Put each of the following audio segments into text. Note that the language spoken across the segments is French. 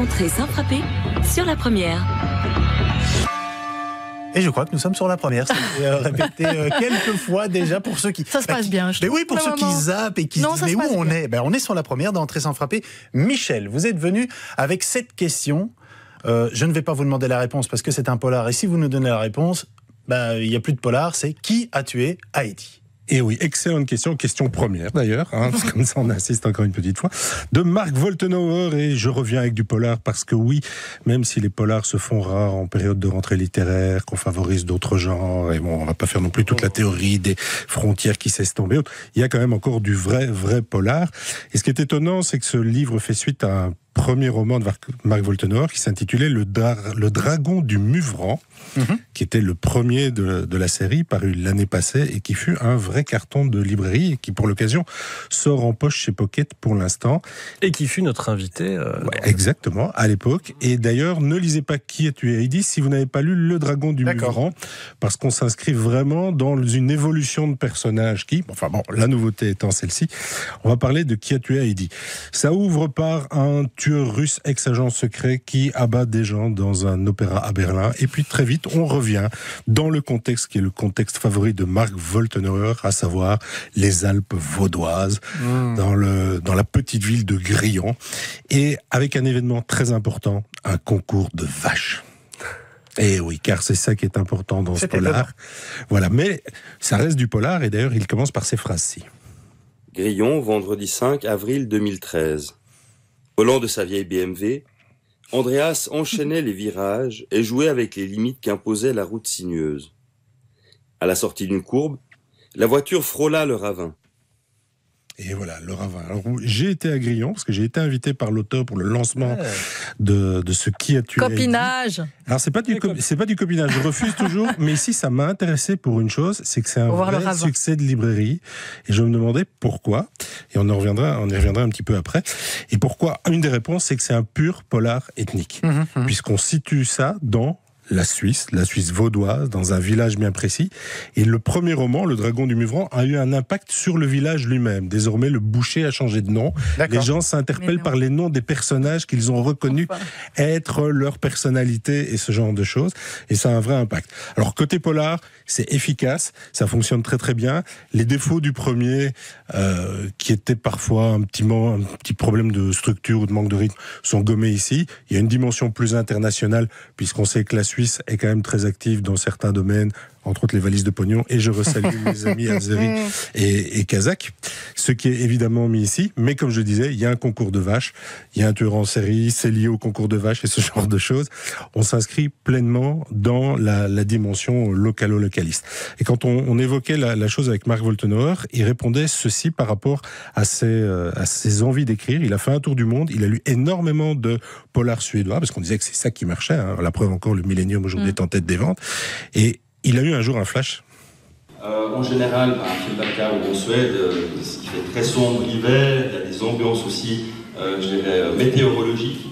Entrée sans frapper sur la première. Et je crois que nous sommes sur la première. C'est répété quelques fois déjà pour ceux qui... Ça se passe bien, je trouve. Mais oui, pour ceux qui zappent et qui se disent, mais où on est ? On est sur la première d'Entrée sans frapper. Michel, vous êtes venu avec cette question. Je ne vais pas vous demander la réponse parce que c'est un polar. Et si vous nous donnez la réponse, il n'y a plus de polar. C'est qui a tué Heidi ? Et oui, excellente question première d'ailleurs, parce que comme ça on insiste encore une petite fois, de Mark Woltenauer, et je reviens avec du polar parce que oui, même si les polars se font rares en période de rentrée littéraire, qu'on favorise d'autres genres, et bon, on va pas faire non plus toute la théorie des frontières qui s'estompent, il y a quand même encore du vrai polar. Et ce qui est étonnant, c'est que ce livre fait suite à un premier roman de Mark Woltenauer qui s'intitulait Le Dragon du Muvran, qui était le premier de la série, paru l'année passée, et qui fut un vrai carton de librairie, et qui pour l'occasion sort en poche chez Pocket pour l'instant. Et qui fut notre invité. Ouais, exactement, à l'époque. Et d'ailleurs, ne lisez pas Qui a tué Heidi si vous n'avez pas lu Le Dragon du Muvran, parce qu'on s'inscrit vraiment dans une évolution de personnage la nouveauté étant celle-ci, on va parler de Qui a tué Heidi. Ça ouvre par un tueur russe ex-agent secret qui abat des gens dans un opéra à Berlin. Et puis très vite, on revient dans le contexte qui est le contexte favori de Mark Woltenauer, à savoir les Alpes vaudoises, dans la petite ville de Grillon. Et avec un événement très important, un concours de vaches. Et oui, car c'est ça qui est important dans ce polar. Voilà, mais ça reste du polar, et d'ailleurs, il commence par ces phrases-ci. Grillon, vendredi 5 avril 2013. Volant de sa vieille BMW, Andreas enchaînait les virages et jouait avec les limites qu'imposait la route sinueuse. À la sortie d'une courbe, la voiture frôla le ravin. Et voilà, le ravin. Alors, j'ai été à Grillon, parce que j'ai été invité par l'auteur pour le lancement de ce Qui a tué Copinage. Heidi. Alors, c'est pas du copinage, je refuse toujours, mais ici, ça m'a intéressé pour une chose, c'est que c'est un vrai succès de librairie, et je me demandais pourquoi, et on y reviendra un petit peu après. Et pourquoi ? Une des réponses, c'est que c'est un pur polar ethnique, puisqu'on situe ça dans la Suisse vaudoise, dans un village bien précis. Et le premier roman, Le Dragon du Muvran, a eu un impact sur le village lui-même. Désormais, le boucher a changé de nom. Les gens s'interpellent par les noms des personnages qu'ils ont reconnus être leur personnalité et ce genre de choses. Et ça a un vrai impact. Alors, côté polar, c'est efficace, ça fonctionne très très bien. Les défauts du premier, qui étaient parfois un petit problème de structure ou de manque de rythme, sont gommés ici. Il y a une dimension plus internationale, puisqu'on sait que la Suisse est quand même très active dans certains domaines, entre autres les valises de pognon, et je resalue mes amis azéris et kazakhs, ce qui est évidemment mis ici, mais comme je disais, il y a un concours de vaches, il y a un tueur en série, c'est lié au concours de vaches et ce genre de choses. On s'inscrit pleinement dans la dimension localo-localiste. Et quand on évoquait la chose avec Mark Woltenauer, il répondait ceci par rapport à ses envies d'écrire. Il a fait un tour du monde, il a lu énormément de polars suédois, parce qu'on disait que c'est ça qui marchait, la preuve encore, le Millennium aujourd'hui est en tête des ventes, et il a eu un jour un flash. En général, un film d'Alca ou en Suède, il fait très sombre l'hiver, il y a des ambiances aussi, je dirais, météorologiques.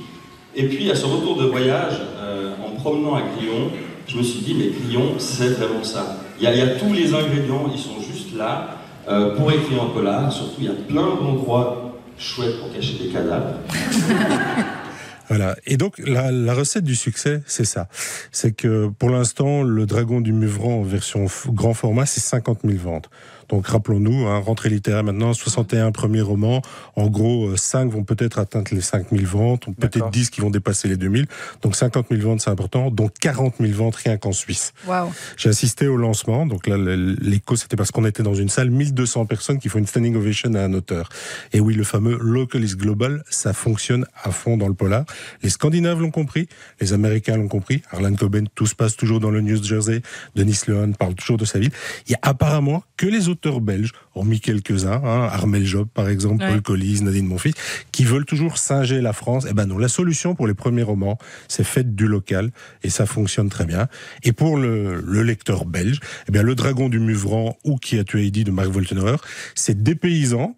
Et puis, à ce retour de voyage, en promenant à Grillon, je me suis dit, mais Grillon, c'est vraiment ça. Il y a tous les ingrédients, ils sont juste là pour écrire un polar. Surtout, il y a plein d'endroits chouettes pour cacher des cadavres. Voilà. Et donc, la recette du succès, c'est ça. C'est que, pour l'instant, Le Dragon du Muvran en version grand format, c'est 50 000 ventes. Donc, rappelons-nous, rentrée littéraire maintenant, 61 premiers romans. En gros, 5 vont peut-être atteindre les 5 000 ventes, ou peut-être 10 qui vont dépasser les 2 000. Donc, 50 000 ventes, c'est important. Donc, 40 000 ventes rien qu'en Suisse. Wow. J'ai assisté au lancement. Donc là, l'écho, c'était parce qu'on était dans une salle, 1200 personnes qui font une standing ovation à un auteur. Et oui, le fameux local is global, ça fonctionne à fond dans le polar. Les Scandinaves l'ont compris, les Américains l'ont compris. Harlan Coben, tout se passe toujours dans le New Jersey. Denis Leon parle toujours de sa ville. Il y a apparemment que les auteurs belges, hormis quelques-uns, Armel Job par exemple, Paul Collis, Nadine Monfils, qui veulent toujours singer la France. Eh ben non, la solution pour les premiers romans, c'est faites du local, et ça fonctionne très bien. Et pour le lecteur belge, eh bien Le Dragon du Muvran ou Qui a tué Heidi de Mark Woltenauer, c'est dépaysant.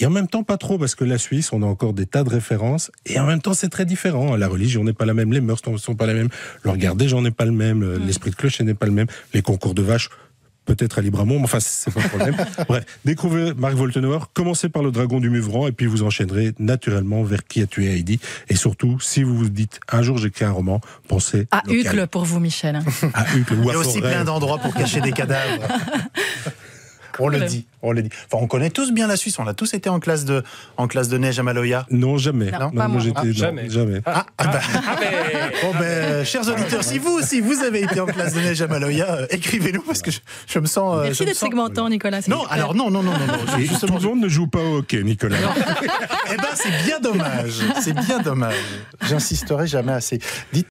Et en même temps, pas trop, parce que la Suisse, on a encore des tas de références, et en même temps, c'est très différent. La religion n'est pas la même, les mœurs ne sont pas les mêmes, le regard des gens n'est pas le même, l'esprit de clocher n'est pas le même, les concours de vaches, peut-être à Libramont, mais enfin, c'est pas le problème. Bref, découvrez Marc Woltenauer, commencez par le dragon du Muvran, et puis vous enchaînerez naturellement vers Qui a tué Heidi. Et surtout, si vous vous dites, un jour j'écris un roman, pensez à local. Uccle pour vous, Michel. À Uccle, ou à Il y a aussi Forêt. plein d'endroits pour cacher des cadavres. On le dit. Enfin, on connaît tous bien la Suisse. On a tous été en classe de neige à Maloya. Non, jamais. Non, pas moi. Jamais. Jamais. Chers auditeurs, si vous aussi vous avez été en classe de neige à Maloya, écrivez-nous parce que je me sens. Merci d'être segmentant, Nicolas. Non, super. alors non. Et tout le monde ne joue pas au hockey, Nicolas. Eh ben, c'est bien dommage. C'est bien dommage. J'insisterai jamais assez. Dites